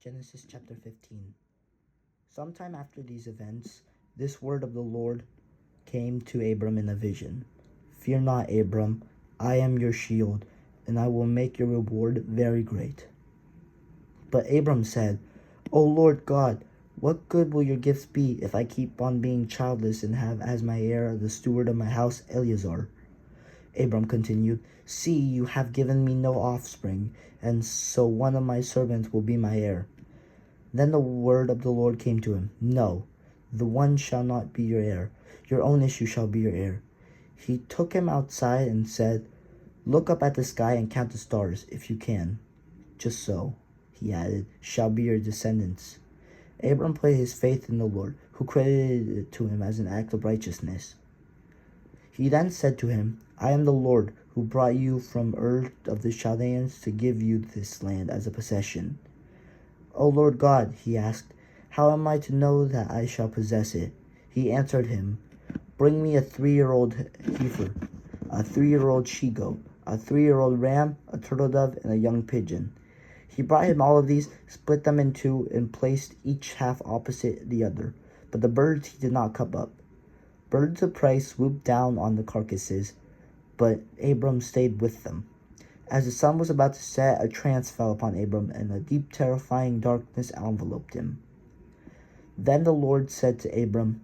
Genesis chapter 15. Sometime after these events, this word of the Lord came to Abram in a vision. Fear not, Abram, I am your shield, and I will make your reward very great. But Abram said, O Lord God, what good will your gifts be if I keep on being childless and have as my heir the steward of my house, Eleazar? Abram continued, See, you have given me no offspring, and so one of my servants will be my heir. Then the word of the Lord came to him, No, the one shall not be your heir. Your own issue shall be your heir. He took him outside and said, Look up at the sky and count the stars, if you can. Just so, he added, shall be your descendants. Abram put his faith in the Lord, who credited it to him as an act of righteousness. He then said to him, I am the Lord, who brought you from Ur of the Chaldeans to give you this land as a possession. O Lord God, he asked, how am I to know that I shall possess it? He answered him, Bring me a 3-year-old heifer, a 3-year-old she-goat, a 3-year-old ram, a turtle dove, and a young pigeon. He brought him all of these, split them in two, and placed each half opposite the other. But the birds he did not cut up. Birds of prey swooped down on the carcasses, but Abram stayed with them. As the sun was about to set, a trance fell upon Abram, and a deep, terrifying darkness enveloped him. Then the Lord said to Abram,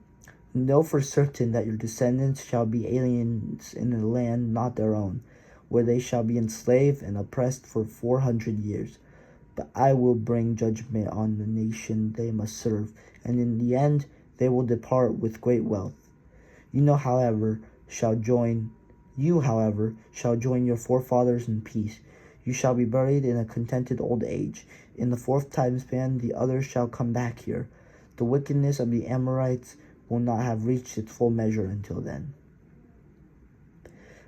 Know for certain that your descendants shall be aliens in a land not their own, where they shall be enslaved and oppressed for 400 years. But I will bring judgment on the nation they must serve, and in the end they will depart with great wealth. You, however, shall join your forefathers in peace. You shall be buried in a contented old age. In the 4th time span the others shall come back here. The wickedness of the Amorites will not have reached its full measure until then.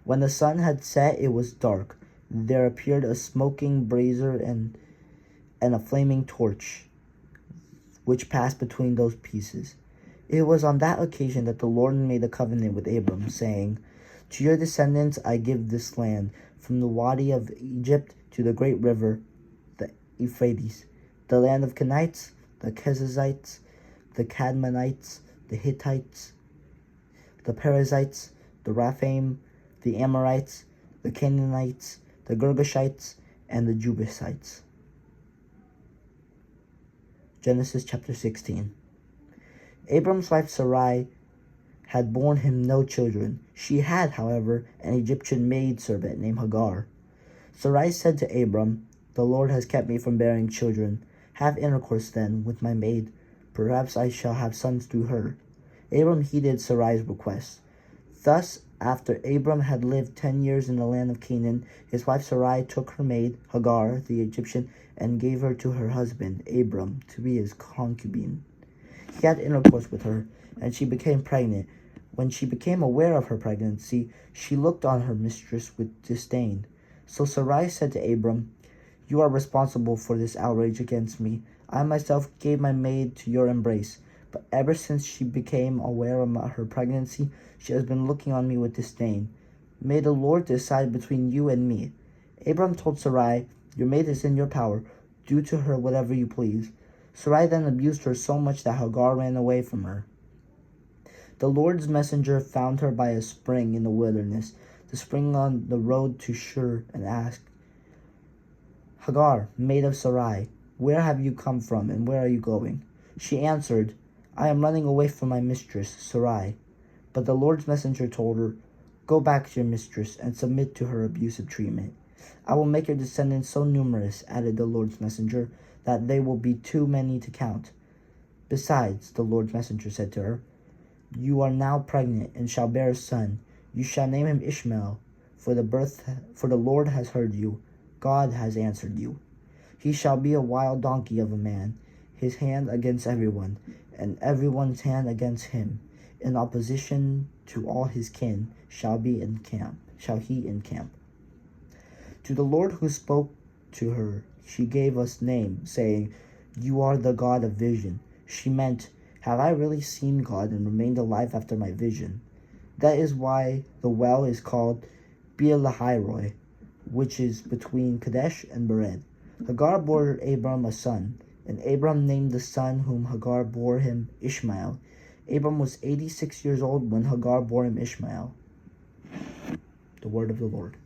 When the sun had set, it was dark. There appeared a smoking brazier and a flaming torch, which passed between those pieces. It was on that occasion that the Lord made a covenant with Abram, saying, To your descendants I give this land, from the Wadi of Egypt to the great river, the Euphrates, the land of Kenites, the Kezites, the Cadmonites, the Hittites, the Perizzites, the Raphaim, the Amorites, the Canaanites, the Girgashites, and the Jebusites. Genesis chapter 16. Abram's wife Sarai had borne him no children. She had, however, an Egyptian maidservant named Hagar. Sarai said to Abram, The Lord has kept me from bearing children. Have intercourse then with my maid. Perhaps I shall have sons through her. Abram heeded Sarai's request. Thus, after Abram had lived 10 years in the land of Canaan, his wife Sarai took her maid, Hagar, the Egyptian, and gave her to her husband, Abram, to be his concubine. He had intercourse with her, and she became pregnant. When she became aware of her pregnancy, she looked on her mistress with disdain. So Sarai said to Abram, You are responsible for this outrage against me. I myself gave my maid to your embrace, but ever since she became aware of her pregnancy, she has been looking on me with disdain. May the Lord decide between you and me. Abram told Sarai, Your maid is in your power. Do to her whatever you please. Sarai then abused her so much that Hagar ran away from her. The Lord's messenger found her by a spring in the wilderness, the spring on the road to Shur, and asked, Hagar, maid of Sarai, where have you come from, and where are you going? She answered, I am running away from my mistress, Sarai. But the Lord's messenger told her, Go back to your mistress and submit to her abusive treatment. I will make your descendants so numerous, added the Lord's messenger, that they will be too many to count. Besides, the Lord's messenger said to her, You are now pregnant and shall bear a son. You shall name him Ishmael, for the Lord has heard you. God has answered you. He shall be a wild donkey of a man, his hand against everyone, and everyone's hand against him. In opposition to all his kin shall he encamp. To the Lord who spoke to her, she gave us name, saying, You are the God of vision. She meant, Have I really seen God and remained alive after my vision? That is why the well is called Beer-lahai-roi, which is between Kadesh and Bered. Hagar bore Abram a son. And Abram named the son whom Hagar bore him Ishmael. Abram was 86 years old when Hagar bore him Ishmael. The word of the Lord.